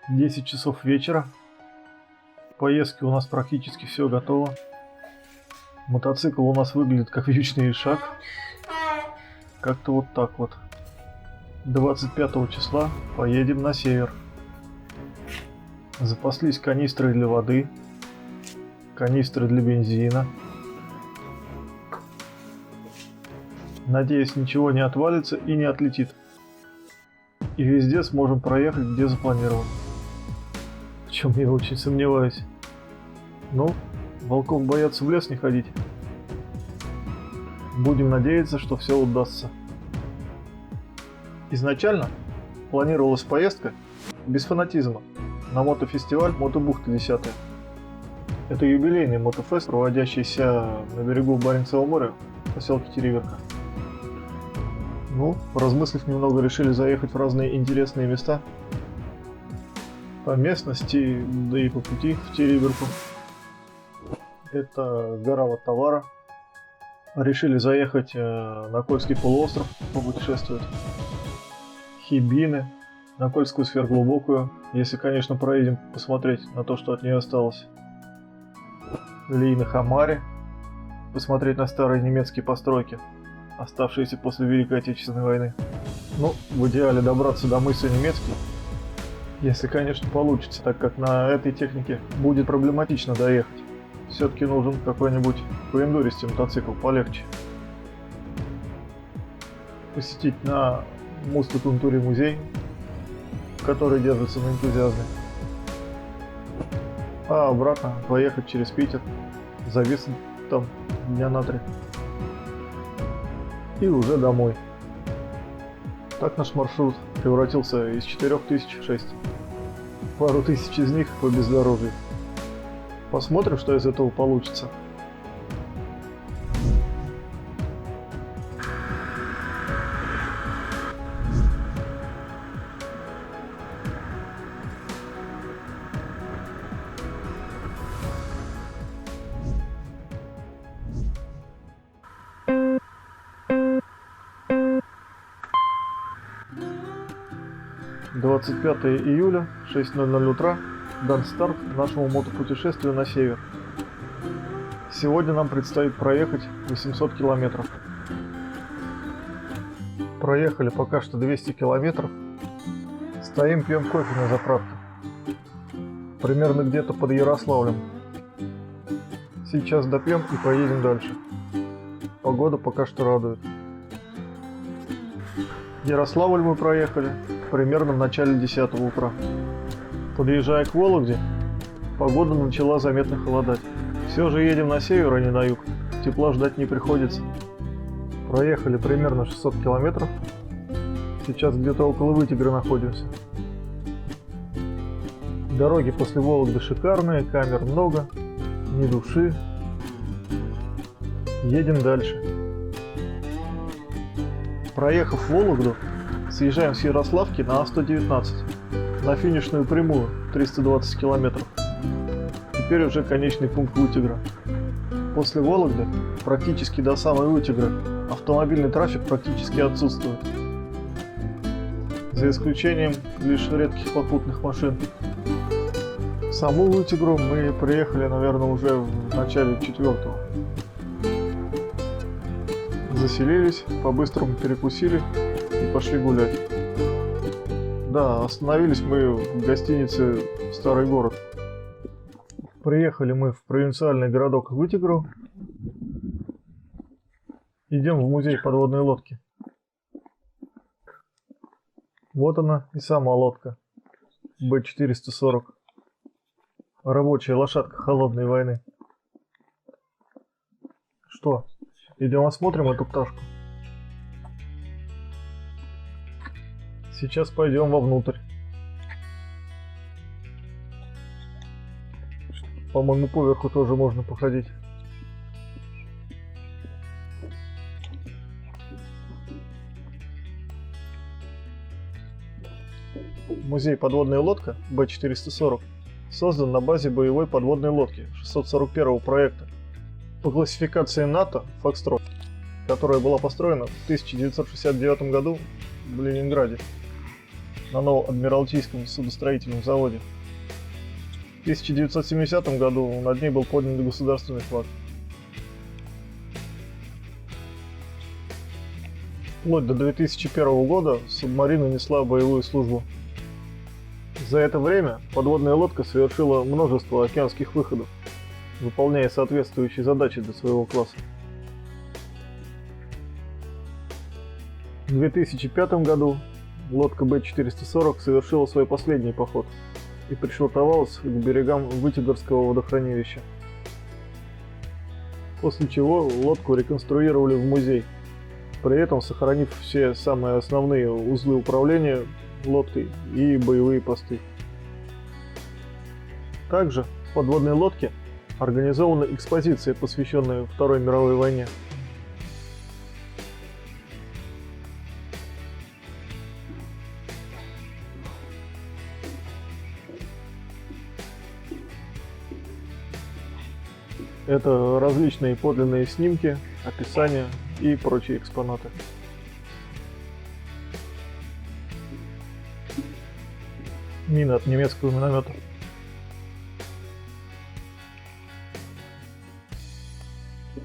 10 часов вечера. В поездке у нас практически все готово. Мотоцикл у нас выглядит как вьючный ишак. Как-то вот так вот. 25 числа поедем на север. Запаслись канистры для воды, канистры для бензина. Надеюсь, ничего не отвалится и не отлетит. И везде сможем проехать, где запланировано. В чем я очень сомневаюсь. Ну, волков боятся в лес не ходить. Будем надеяться, что все удастся. Изначально планировалась поездка без фанатизма на мотофестиваль Мотобухта 10. Это юбилейный мотофест, проводящийся на берегу Баренцева моря в поселке Терриверка. Ну, поразмыслив немного, решили заехать в разные интересные места по местности, да и по пути в Терриверку. Это гора Ваттавара. Решили заехать на Кольский полуостров, попутешествовать. Хибины, на Кольскую сверхглубокую, если, конечно, проедем посмотреть на то, что от нее осталось. Лейна-Хамаре, посмотреть на старые немецкие постройки, оставшиеся после Великой Отечественной войны. Ну, в идеале добраться до мыса Немецкий, если, конечно, получится, так как на этой технике будет проблематично доехать. Все-таки нужен какой-нибудь поэндуристый мотоцикл полегче. Посетить на Муста-Тунтуре музей, который держится на энтузиазме. А обратно поехать через Питер, зависнуть там дня на 3. И уже домой. Так наш маршрут превратился из 4000 в 6. Пару тысяч из них по бездорожью. Посмотрим, что из этого получится. «25 июля, 6:00 утра, дан старт нашему мотопутешествию на север. Сегодня нам предстоит проехать 800 километров. Проехали пока что 200 километров. Стоим, пьем кофе на заправке. Примерно где-то под Ярославлем. Сейчас допьем и поедем дальше. Погода пока что радует. Ярославль мы проехали примерно в начале 10 утра. Подъезжая к Вологде, погода начала заметно холодать. Все же едем на север, а не на юг. Тепла ждать не приходится. Проехали примерно 600 километров. Сейчас где-то около Вытегры находимся. Дороги после Вологды шикарные, камер много, ни души. Едем дальше. Проехав Вологду, съезжаем с Ярославки на А119, на финишную прямую 320 километров. Теперь уже конечный пункт Вытегра. После Вологды, практически до самой Вытегры, автомобильный трафик практически отсутствует. За исключением лишь редких попутных машин. В саму Вытегру мы приехали, наверное, уже в начале 4-го. Заселились, по-быстрому перекусили и пошли гулять. Да, остановились мы в гостинице «Старый город». Приехали мы в провинциальный городок Вытегру. Идем в музей подводной лодки. Вот она и сама лодка. Б-440. Рабочая лошадка холодной войны. Что, идем осмотрим эту пташку? Сейчас пойдем вовнутрь. По-моему, поверху тоже можно походить. Музей подводная лодка Б-440 создан на базе боевой подводной лодки 641-го проекта по классификации НАТО «Фокстрот», которая была построена в 1969 году в Ленинграде. на новом Адмиралтейском судостроительном заводе. В 1970 году над ней был поднят государственный флаг. Вплоть до 2001 года субмарина несла боевую службу. За это время подводная лодка совершила множество океанских выходов, выполняя соответствующие задачи для своего класса. В 2005 году лодка Б-440 совершила свой последний поход и пришвартовалась к берегам Вытегорского водохранилища. После чего лодку реконструировали в музей, при этом сохранив все самые основные узлы управления лодкой и боевые посты. Также в подводной лодке организована экспозиция, посвященная Второй мировой войне. Это различные подлинные снимки, описания и прочие экспонаты. Мина от немецкого миномета.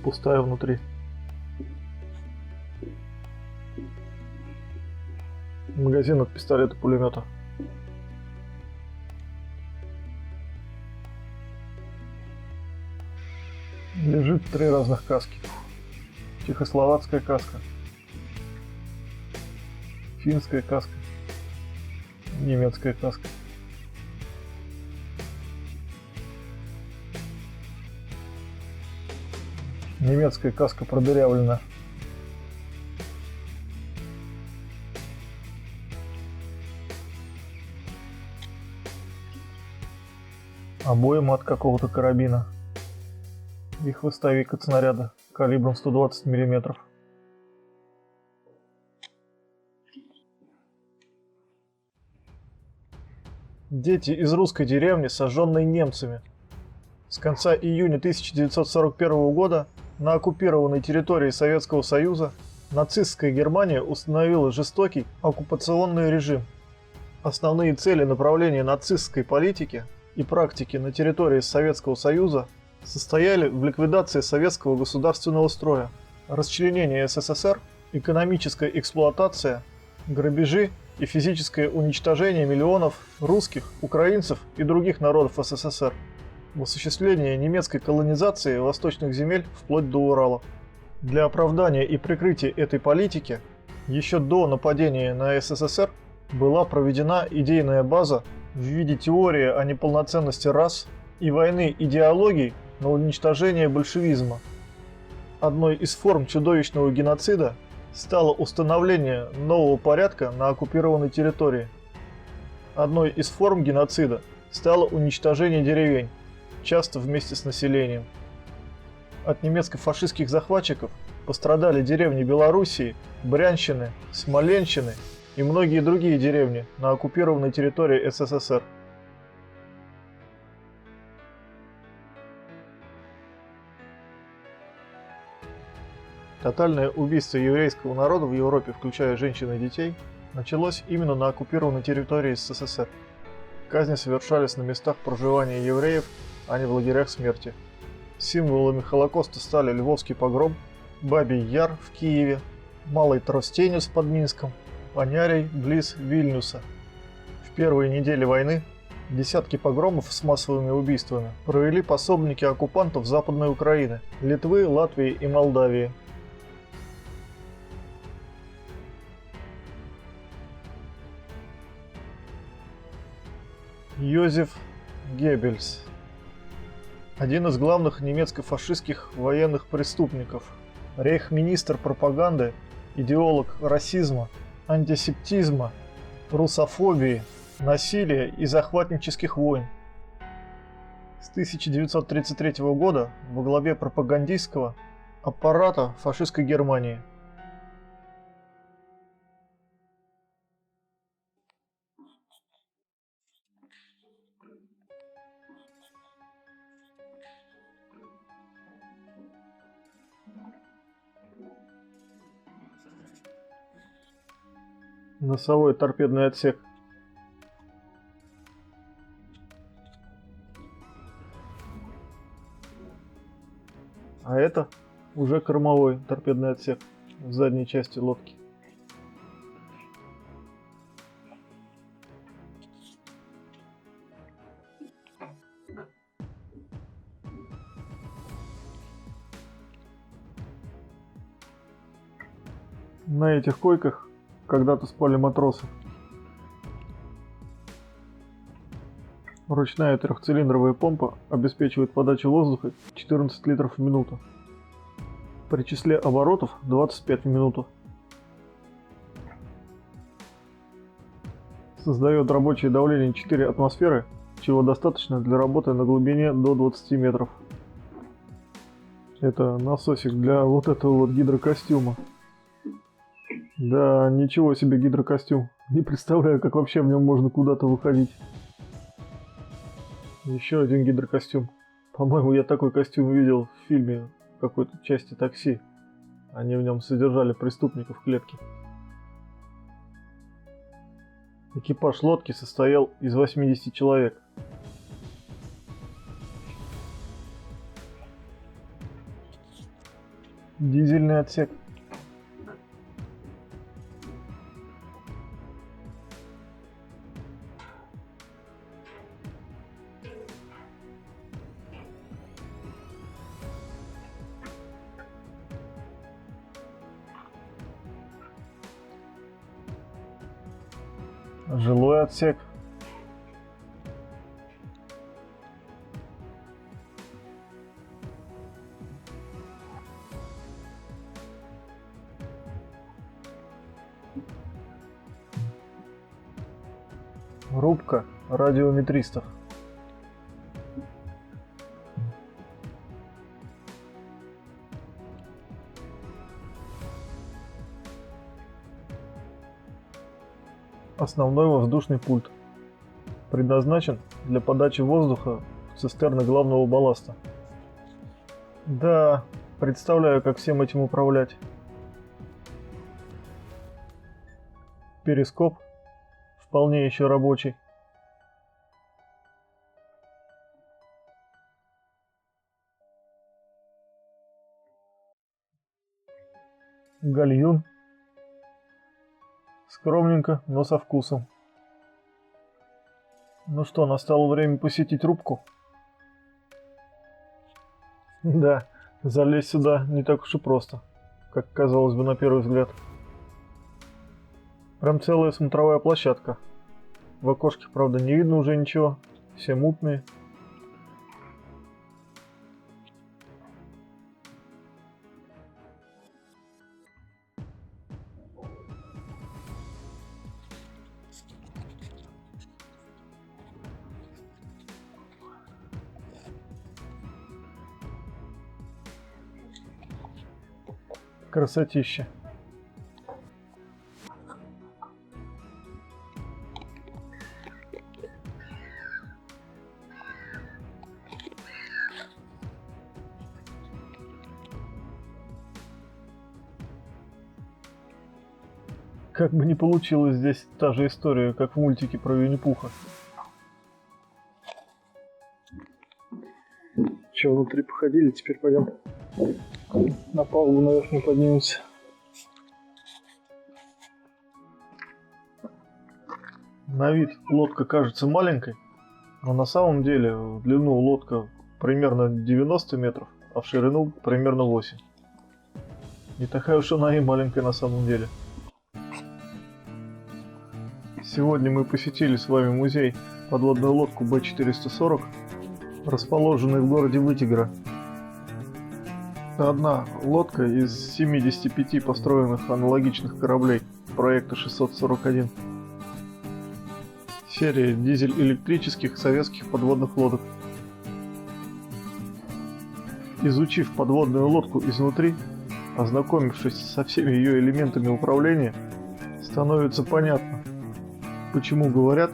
Пустая внутри. Магазин от пистолета-пулемета. Лежит 3 разных каски. Чехословацкая каска, финская каска, немецкая каска. Немецкая каска продырявлена. Обойма от какого-то карабина и хвостовик от снаряда калибром 120 мм. Дети из русской деревни, сожженной немцами. С конца июня 1941 года на оккупированной территории Советского Союза нацистская Германия установила жестокий оккупационный режим. Основные цели направления нацистской политики и практики на территории Советского Союза состояли в ликвидации советского государственного строя, расчленении СССР, экономическая эксплуатация, грабежи и физическое уничтожение миллионов русских, украинцев и других народов СССР, в осуществлении немецкой колонизации восточных земель вплоть до Урала. Для оправдания и прикрытия этой политики еще до нападения на СССР была проведена идейная база в виде теории о неполноценности рас и войны идеологий на уничтожение большевизма. Одной из форм чудовищного геноцида стало установление нового порядка на оккупированной территории. Одной из форм геноцида стало уничтожение деревень, часто вместе с населением. От немецко-фашистских захватчиков пострадали деревни Белоруссии, Брянщины, Смоленщины и многие другие деревни на оккупированной территории СССР. Тотальное убийство еврейского народа в Европе, включая женщин и детей, началось именно на оккупированной территории СССР. Казни совершались на местах проживания евреев, а не в лагерях смерти. Символами Холокоста стали Львовский погром, Бабий Яр в Киеве, Малый Тростенец под Минском, Панярий близ Вильнюса. В первые недели войны десятки погромов с массовыми убийствами провели пособники оккупантов Западной Украины, Литвы, Латвии и Молдавии. Йозеф Геббельс. Один из главных немецко-фашистских военных преступников, рейхсминистр пропаганды, идеолог расизма, антисемитизма, русофобии, насилия и захватнических войн. С 1933 года во главе пропагандистского аппарата фашистской Германии. Носовой торпедный отсек. А это уже кормовой торпедный отсек в задней части лодки. На этих койках когда-то спали матросы. Ручная трехцилиндровая помпа обеспечивает подачу воздуха 14 литров в минуту. При числе оборотов 25 в минуту. Создает рабочее давление 4 атмосферы, чего достаточно для работы на глубине до 20 метров. Это насосик для вот этого вот гидрокостюма. Да, ничего себе гидрокостюм. Не представляю, как вообще в нем можно куда-то выходить. Еще один гидрокостюм. По-моему, я такой костюм видел в фильме какой-то части «Такси». Они в нем содержали преступников в клетке. Экипаж лодки состоял из 80 человек. Дизельный отсек. Жилой отсек. Рубка радиометристов. Основной воздушный пульт. Предназначен для подачи воздуха в цистерны главного балласта. Да, представляю, как всем этим управлять. Перископ вполне еще рабочий. Гальюн. Скромненько, но со вкусом. Ну что, настало время посетить рубку? Да, залезть сюда не так уж и просто, как казалось бы на первый взгляд. Прям целая смотровая площадка. В окошке, правда, не видно уже ничего, все мутные. Красотища. Как бы не получилось здесь та же история, как в мультике про Винни-Пуха. Че, внутри походили, теперь пойдем на палубу наверх не поднимемся. На вид лодка кажется маленькой, но на самом деле в длину лодка примерно 90 метров, а в ширину примерно 8. Не такая уж она и маленькая на самом деле. Сегодня мы посетили с вами музей подводную лодку Б-440, расположенный в городе Вытегра. Это одна лодка из 75 построенных аналогичных кораблей проекта 641. Серия дизель-электрических советских подводных лодок. Изучив подводную лодку изнутри, ознакомившись со всеми ее элементами управления, становится понятно, почему говорят,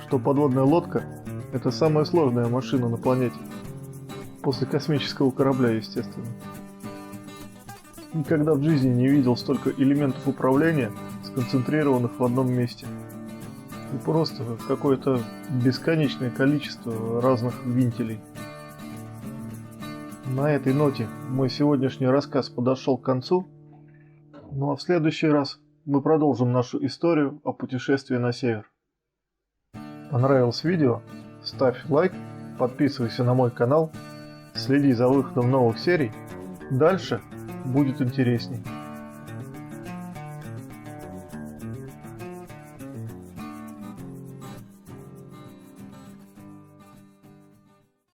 что подводная лодка – это самая сложная машина на планете. После космического корабля, естественно. Никогда в жизни не видел столько элементов управления, сконцентрированных в одном месте. И просто какое-то бесконечное количество разных винтелей. На этой ноте мой сегодняшний рассказ подошел к концу, ну а в следующий раз мы продолжим нашу историю о путешествии на север. Понравилось видео? Ставь лайк, подписывайся на мой канал, следи за выходом новых серий. Дальше будет интересней.